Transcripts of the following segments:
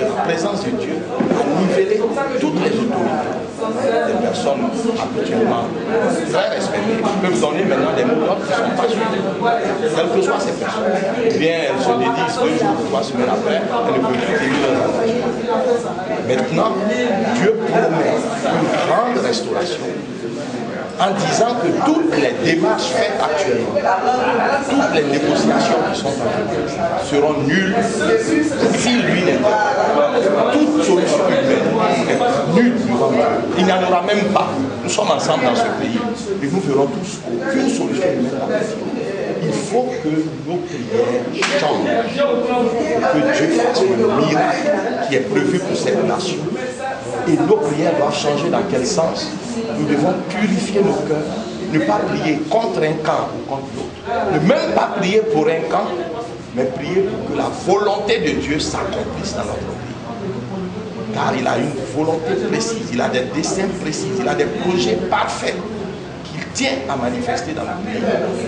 la présence de Dieu a nivellé toutes les autorités. Des personnes habituellement très respectées peuvent donner maintenant des mots d'ordre qui ne sont pas suivis, quelles que soient ces personnes. Ou bien elles se dédisent 2 jours ou 3 semaines après, elles ne peuvent plus tenir leur engagement. Maintenant, Dieu promet une grande restauration en disant que toutes les démarches faites actuellement, toutes les négociations qui sont faites seront nulles si lui n'est pas. Toute solution humaine est nulle devant Dieu. Il n'y en aura même pas. Nous sommes ensemble dans ce pays et nous verrons tous aucune solution humaine n'aboutit. Il faut que nos prières changent, que Dieu fasse le miracle qui est prévu pour cette nation. Et nos prières doivent changer dans quel sens? Nous devons purifier nos cœurs, ne pas prier contre un camp ou contre l'autre, ne même pas prier pour un camp, mais prier pour que la volonté de Dieu s'accomplisse dans notre pays. Car il a une volonté précise, il a des desseins précis, il a des projets parfaits qu'il tient à manifester dans le pays.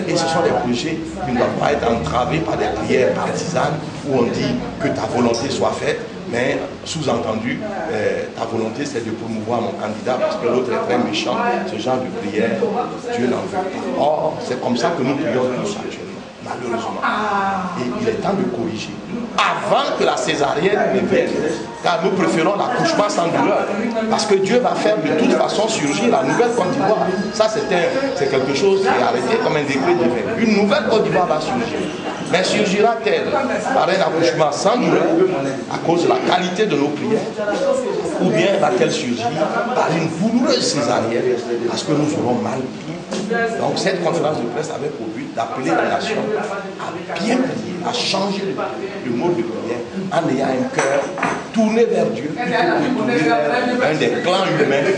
Et ce sont des projets qui ne doivent pas être entravés par des prières partisanes où on dit que ta volonté soit faite. Mais sous-entendu, ta volonté c'est de promouvoir mon candidat parce que l'autre est très méchant. Ce genre de prière, Dieu n'en veut pas. Or, c'est comme ça que nous prions tous actuellement, malheureusement. Et il est temps de corriger. Avant que la césarienne ne vienne, car nous préférons l'accouchement sans douleur. Parce que Dieu va faire de toute façon surgir la nouvelle Côte d'Ivoire. Ça, c'est quelque chose qui est arrêté comme un décret divin. Une nouvelle Côte d'Ivoire va surgir. Mais surgira-t-elle par un accouchement sans douleur à cause de la qualité de nos prières, ou bien va-t-elle surgir par une douloureuse césarienne parce que nous aurons mal prié? Donc cette conférence de presse avait pour but d'appeler la nation à bien prier, à changer le mode de prière en ayant un cœur tourné vers Dieu plutôt que tourné vers un des clans humains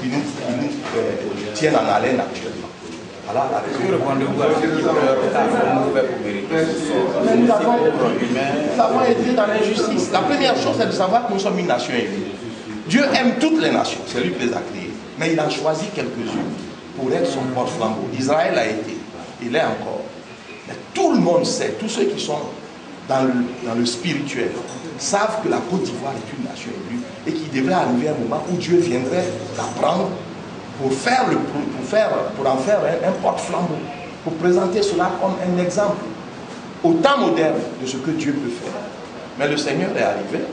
qui nous tiennent en haleine actuellement. Voilà la raison. Nous avons été dans l'injustice. La première chose, c'est de savoir que nous sommes une nation élue. Dieu aime toutes les nations, c'est lui qui les a créées. Mais il a choisi quelques-unes pour être son porte-flambeau. Israël a été, il est encore. Mais tout le monde sait, tous ceux qui sont dans le spirituel, savent que la Côte d'Ivoire est une nation élue et qu'il devrait arriver un moment où Dieu viendrait la prendre pour en faire un porte-flambeau, pour présenter cela comme un exemple au temps moderne de ce que Dieu peut faire. Mais le Seigneur est arrivé,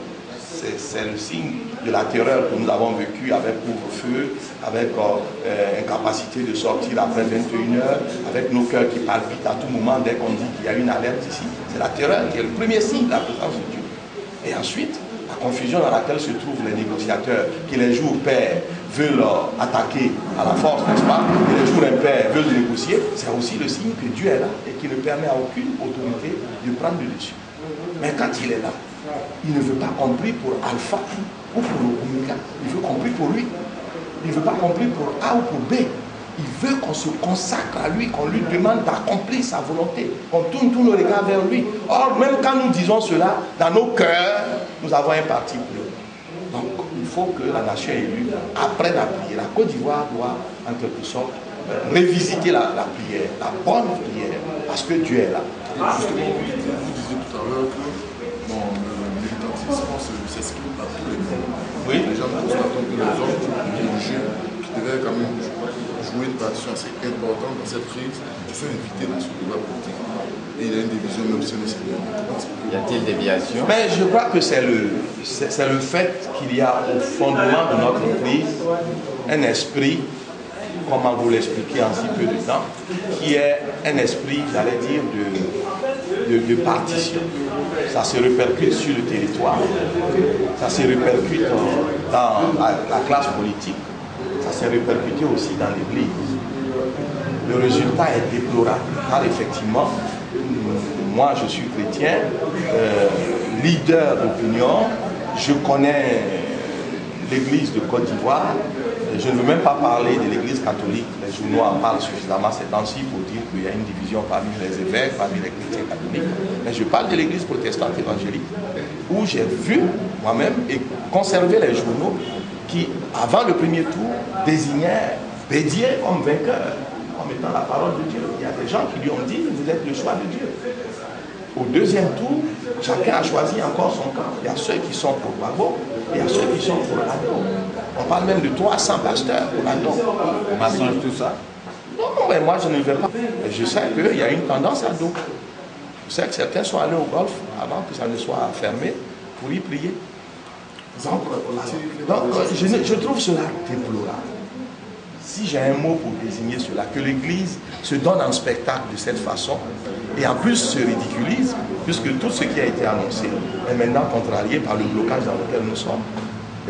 c'est le signe de la terreur que nous avons vécu avec couvre-feu, avec incapacité de sortir après 21 heures, avec nos cœurs qui palpitent à tout moment dès qu'on dit qu'il y a une alerte ici. C'est la terreur qui est le premier signe de la présence de Dieu. Et ensuite, la confusion dans laquelle se trouvent les négociateurs, qui les jours pairs veulent attaquer à la force, n'est-ce pas, et les jours impairs veulent négocier, c'est aussi le signe que Dieu est là et qui ne permet à aucune autorité de prendre le dessus. Mais quand il est là, il ne veut pas compris pour Alpha ou pour Omega, il veut compris pour lui. Il ne veut pas compris pour A ou pour B. Il veut qu'on se consacre à lui, qu'on lui demande d'accomplir sa volonté, qu'on tourne tous nos regards vers lui. Or, même quand nous disons cela, dans nos cœurs, nous avons un parti pris. Donc, il faut que la nation élue apprenne à prier. La Côte d'Ivoire doit, en quelque sorte, révisiter la prière, la bonne prière, parce que Dieu est là. Justement, vous disiez tout à l'heure que le militantisme s'exprime par tous les niveaux. Oui. Les gens constatent que les hommes qui devaient quand même jouer une partition assez importante dans cette crise, il faut inviter dans ce débat politique. Et il y a une division même si on est sérieux. Y a-t-il déviation? Mais je crois que c'est le fait qu'il y a au fondement de notre crise un esprit, comment vous l'expliquer en si peu de temps, qui est un esprit, j'allais dire, de partition. Ça se répercute sur le territoire, ça se répercute dans la classe politique, ça s'est répercuté aussi dans l'Église. Le résultat est déplorable, car effectivement, moi je suis chrétien, leader d'opinion, je connais l'Église de Côte d'Ivoire, je ne veux même pas parler de l'Église catholique, les journaux en parlent suffisamment ces temps-ci pour dire qu'il y a une division parmi les évêques, parmi les chrétiens catholiques, mais je parle de l'Église protestante évangélique, où j'ai vu moi-même et conservé les journaux qui, avant le premier tour, désignaient Bédier comme vainqueur, en mettant la parole de Dieu. Il y a des gens qui lui ont dit, vous êtes le choix de Dieu. Au deuxième tour, chacun a choisi encore son camp. Il y a ceux qui sont pour Gbagbo, et il y a ceux qui sont pour Ado. On parle même de 300 pasteurs pour Ado. On mensonge tout ça? Non, mais moi je ne vais pas. Je sais qu'il y a une tendance à Ado. Je sais que certains sont allés au golf avant que ça ne soit fermé pour y prier. Donc je trouve cela déplorable. Si j'ai un mot pour désigner cela, que l'Église se donne en spectacle de cette façon et en plus se ridiculise, puisque tout ce qui a été annoncé est maintenant contrarié par le blocage dans lequel nous sommes.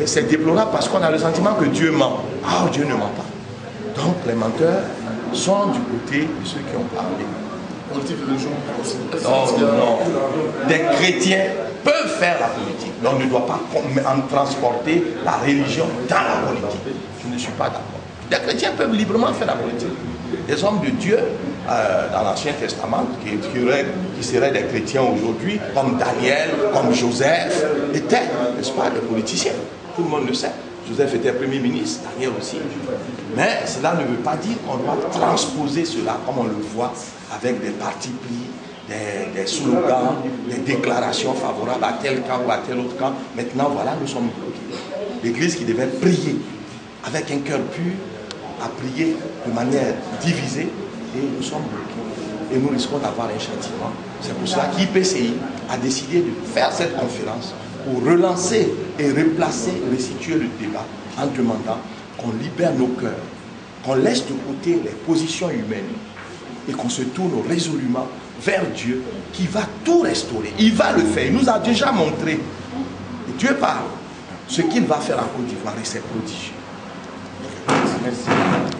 Et c'est déplorable parce qu'on a le sentiment que Dieu ment. Ah, Dieu ne ment pas. Donc les menteurs sont du côté de ceux qui ont parlé. Politique, religion, Non. Des chrétiens peuvent faire la politique, mais on ne doit pas en transporter la religion dans la politique. Je ne suis pas d'accord. Les chrétiens peuvent librement faire la politique. Les hommes de Dieu, dans l'Ancien Testament, qui seraient des chrétiens aujourd'hui, comme Daniel, comme Joseph, étaient, n'est-ce pas, des politiciens. Tout le monde le sait. Joseph était Premier ministre, Daniel aussi. Mais cela ne veut pas dire qu'on doit transposer cela comme on le voit avec des partis pris, des slogans, des déclarations favorables à tel camp ou à tel autre camp. Maintenant, voilà, nous sommes bloqués. L'Église qui devait prier avec un cœur pur, a prié de manière divisée et nous sommes bloqués. Et nous risquons d'avoir un châtiment. C'est pour cela qu'IPCI a décidé de faire cette conférence pour relancer et replacer, restituer le débat en demandant qu'on libère nos cœurs, qu'on laisse de côté les positions humaines et qu'on se tourne résolument vers Dieu qui va tout restaurer. Il va le faire. Il nous a déjà montré. Et Dieu parle. Ce qu'il va faire en Côte d'Ivoire, c'est prodigieux. Merci.